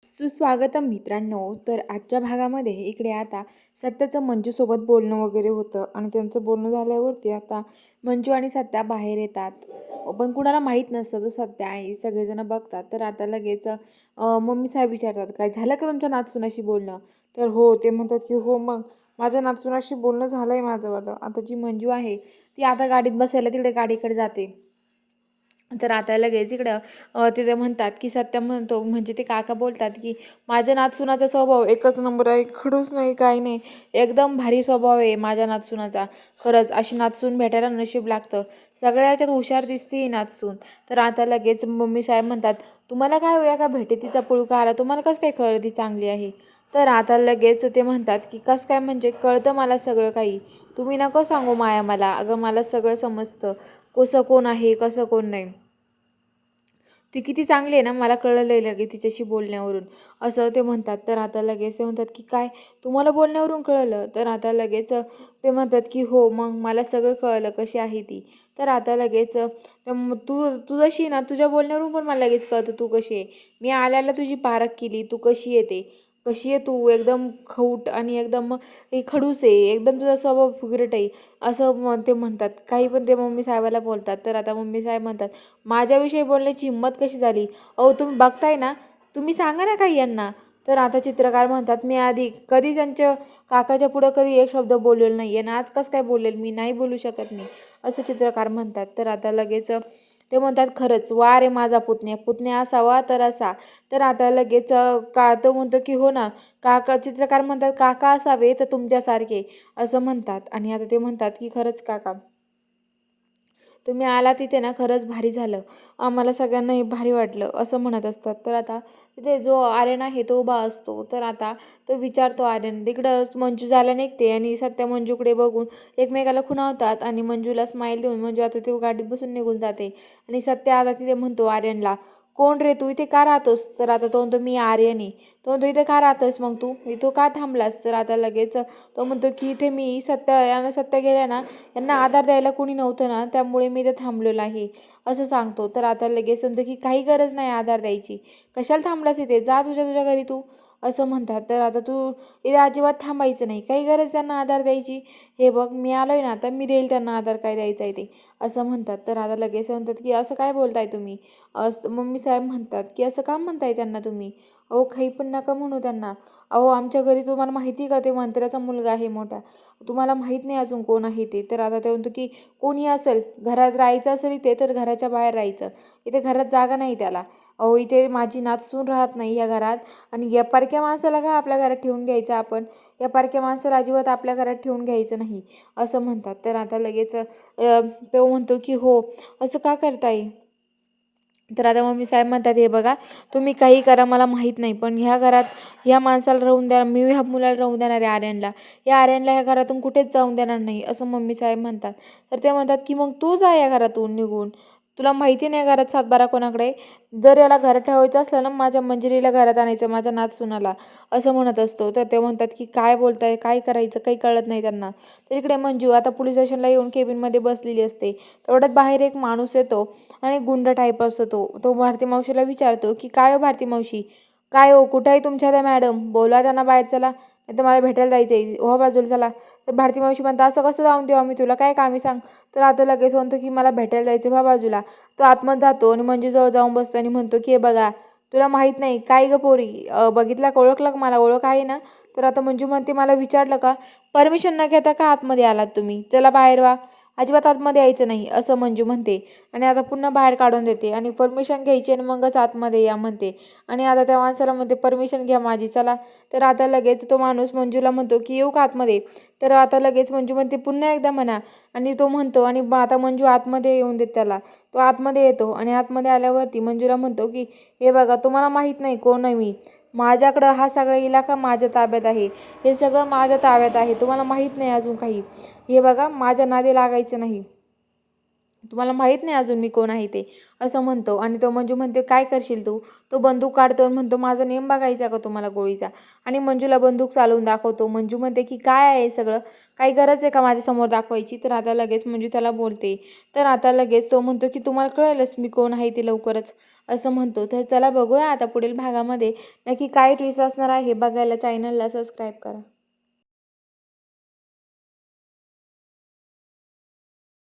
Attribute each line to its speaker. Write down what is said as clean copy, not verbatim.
Speaker 1: सुस्वागतम मित्रांनो. तर आजच्या भागामध्ये इकडे आता सत्याचं मंजूसोबत बोलणं वगैरे होतं आणि त्यांचं बोलणं झाल्यावरती आता मंजू आणि सत्या बाहेर येतात. पण कुणाला माहीत नसतं तो सत्या आहे. सगळेजण बघतात. तर आता लगेच मम्मी साहेब विचारतात, काय झालं का तुमच्या नातसूनाशी बोलणं? तर हो, ते म्हणतात की हो, मग माझ्या नातसूनाशी बोलणं झालं आहे माझंवालं. आता जी मंजू आहे ती आता गाडीत बसायला तिकडे गाडीकडे जाते. तर आता लगेच इकडं तिथे म्हणतात की सत्य म्हणतो, म्हणजे ते काका बोलतात की माझ्या नातसुनाचा स्वभाव एकच नंबर आहे, खडूस नाही काही नाही, एकदम भारी स्वभाव आहे माझ्या नातसुनाचा. खरंच अशी नातसून भेटायला नशीब लागतं, सगळ्याच्यात हुशार दिसते ही नातसून. तर आता लगेच मम्मी साहेब म्हणतात, तुम्हाला काय होया का भेटेतीचा पुळका आला, तुम्हाला कसं काय कळलं ती चांगली आहे? तर आता लगेच ते म्हणतात की कसं काय म्हणजे कळतं मला सगळं काही, तुम्ही नको सांगू माया मला, अगं मला सगळं समजतं, कसं कोण आहे कसं कोण नाही. ती किती चांगली आहे ना, मला कळलं लगे तिच्याशी बोलण्यावरून, असं ते म्हणतात. तर आता लगेच ते म्हणतात की काय तुम्हाला बोलण्यावरून कळलं? तर आता लगेच ते म्हणतात की हो, मग मला सगळं कळलं कशी आहे ती. तर आता लगेच तू जशी ना, तुझ्या बोलण्यावरून पण मला लगेच कळतं तू कशी आहे. मी आल्याला तुझी पारख केली, तू कशी येते, कशी आहे तू, एकदम खऊट आणि एकदम हे खडूस आहे, एकदम तुझा स्वभाव फुगरट आहे, असं ते म्हणतात. काही पण ते मम्मी साहेबाला बोलतात. तर आता मम्मी साहेब म्हणतात, माझ्याविषयी बोलण्याची हिंमत कशी झाली? अहो तुम्ही बघताय ना, तुम्ही सांगा ना काही यांना. तर आता चित्रकार म्हणतात, मी आधी कधी त्यांच्या काकाच्या पुढं कधी एक शब्द बोललेलो नाही आहे ना, आज कसं काय बोलेल मी, नाही बोलू शकत मी, असं चित्रकार म्हणतात. तर आता लगेच ते म्हणतात, खरंच वा रे माझा पुतण्या, पुतण्या असावा तर असा. तर आता लगेच तो म्हणतो की हो ना, काका, चित्रकार म्हणतात काका असावे तर तुमच्यासारखे, असं म्हणतात. आणि आता ते म्हणतात की खरंच काका, तुम्ही आला तिथे ना, खरंच भारी झालं, आम्हाला सगळ्यांना हे भारी वाटलं, असं म्हणत असतात. तर आता तिथे जो आर्यन आहे तो उभा असतो. तर आता तो विचारतो आर्यन, तिकडं मंजू जायला निघते आणि सत्या मंजूकडे बघून एकमेकाला खुणावतात आणि मंजूला स्माईल देऊन मंजू आता ती गाडीत बसून निघून जाते. आणि सत्या आता तिथे म्हणतो आर्यनला, कोण रे तू, इथे का राहतोस? तर आता तो म्हणतो, मी आर्यन आहे. तो म्हणतो, इथे का राहतोस मग तू, इथं का थांबलास? तर आता लगेच तो म्हणतो की इथे मी सत्य गेल्या ना, यांना आधार द्यायला कोणी नव्हतं ना, त्यामुळे मी इथे थांबलेलो आहे, असं सांगतो. तर आता लगेच म्हणतो की काही गरज नाही आधार द्यायची, कशाला थांबलास इथे, जा तुझ्या तुझ्या घरी तू, असं म्हणतात. तर आता तू इथे अजिबात थांबायचं नाही, काही गरज त्यांना आधार द्यायची, हे बघ मी आलोय ना, आता मी देईल त्यांना आधार, काय द्यायचं आहे ते, असं म्हणतात. तर आता लगेच म्हणतात की असं काय बोलताय तुम्ही? असं मम्मी साहेब म्हणतात की असं का म्हणताय त्यांना तुम्ही? अहो काही पण नका म्हणू त्यांना, अहो आमच्या घरी तुम्हाला माहिती का, ते मंत्र्याचा मुलगा आहे मोठा, तुम्हाला माहीत नाही अजून कोण आहे ते. तर आता ते म्हणतो की कोणी असेल, घरात राहायचं असेल इथे तर घराच्या बाहेर राहायचं, इथे घरात जागा नाही त्याला. अहो इथे माझी नातसून राहत नाही या घरात, आणि या परक्या माणसाला का आपल्या घरात ठेवून घ्यायचं आपण, या परक्या माणसाला अजिबात आपल्या घरात ठेवून घ्यायचं नाही, असं म्हणतात. तर आता लगेच तो म्हणतो की हो, असं का करताय? तर आता मम्मी साहेब म्हणतात, हे बघा तुम्ही काही करा मला माहीत नाही, पण ह्या घरात ह्या माणसाला राहून द्या, मी ह्या मुलाला राहून देणार आहे आर्यनला, या आर्यनला ह्या घरातून कुठेच जाऊन देणार नाही, असं मम्मी साहेब म्हणतात. तर ते म्हणतात की मग तू जा या घरातून निघून, तुला माहिती नाही घरात सातबारा कोणाकडे, जर याला घरात ठेवायचं असलं ना, माझ्या मंजिरीला घरात आणायचं, माझ्या नातसूनाला, असं म्हणत असतो. तर ते म्हणतात की काय बोलताय, काय करायचं काही कळत नाही त्यांना. तर इकडे मंजू आता पोलीस स्टेशनला येऊन केबिनमध्ये बसलेली असते. तेवढ्यात बाहेर एक माणूस येतो आणि गुंड टाईप असतो तो भारती मावशीला विचारतो की काय हो भारती मावशी, काय हो कुठं आहे तुमच्या त्या मॅडम, बोलवा त्यांना बाहेर, चला नाही तर मला भेटायला जायचं आहे, हो बाजूला चला. तर भारती मावशी म्हणता, असं कसं जाऊन देऊ आम्ही तुला, काय कामी सांग? तर आता लगेच म्हणतो की मला भेटायला जायचं व्हा बाजूला. तो आतमध्ये जातो आणि मंजूजवळ जाऊन बसतो आणि म्हणतो की हे बघा, तुला माहीत नाही काय ग पोरी, बघितला का, ओळखलं का मला, ओळख आहे ना? तर आता मंजू म्हणते, मला विचारलं का, परमिशन न घेता का आतमध्ये आलात तुम्ही, चला बाहेर व्हा, अजिबात आतमध्ये यायचं नाही, असं मंजू म्हणते. आणि आता पुन्हा बाहेर काढून देते आणि परमिशन घ्यायची आणि मगच आतमध्ये या म्हणते. आणि आता त्या माणसाला म्हणते, परमिशन घ्या माझी, चला. तर आता लगेच तो माणूस मंजूला म्हणतो की येऊ का आतमध्ये? तर आता लगेच मंजू म्हणते, पुन्हा एकदा म्हणा. आणि तो म्हणतो आणि आता मंजू आतमध्ये येऊन देत त्याला. तो आतमध्ये येतो आणि आतमध्ये आल्यावरती मंजूला म्हणतो की हे बघा, तुम्हाला माहीत नाही कोण आहे मी, माझ्याकडं हा सगळा इलाका माझ्या ताब्यात आहे, हे सगळं माझ्या ताब्यात आहे, तुम्हाला माहीत नाही अजून काही, हे बघा माझ्या नादी लागायचं नाही. तुम्हाला माहीत नाही अजून मी कोण आहे ते, असं म्हणतो. आणि तो मंजू म्हणते, काय करशील तू? तो बंदूक काढतो आणि म्हणतो, माझा नेम बघायचा का तुम्हाला गोळीचा? आणि मंजूला बंदूक चालवून दाखवतो. मंजू म्हणते की काय आहे सगळं, काही गरज आहे का माझ्यासमोर दाखवायची? तर आता लगेच मंजू त्याला बोलते. तर आता लगेच तो म्हणतो की तुम्हाला कळेलच मी कोण आहे ते लवकरच, असं म्हणतो. तर चला बघूया आता पुढील भागामध्ये नक्की काय ट्विस्ट असणार आहे. हे बघायला चॅनलला सबस्क्राईब करा.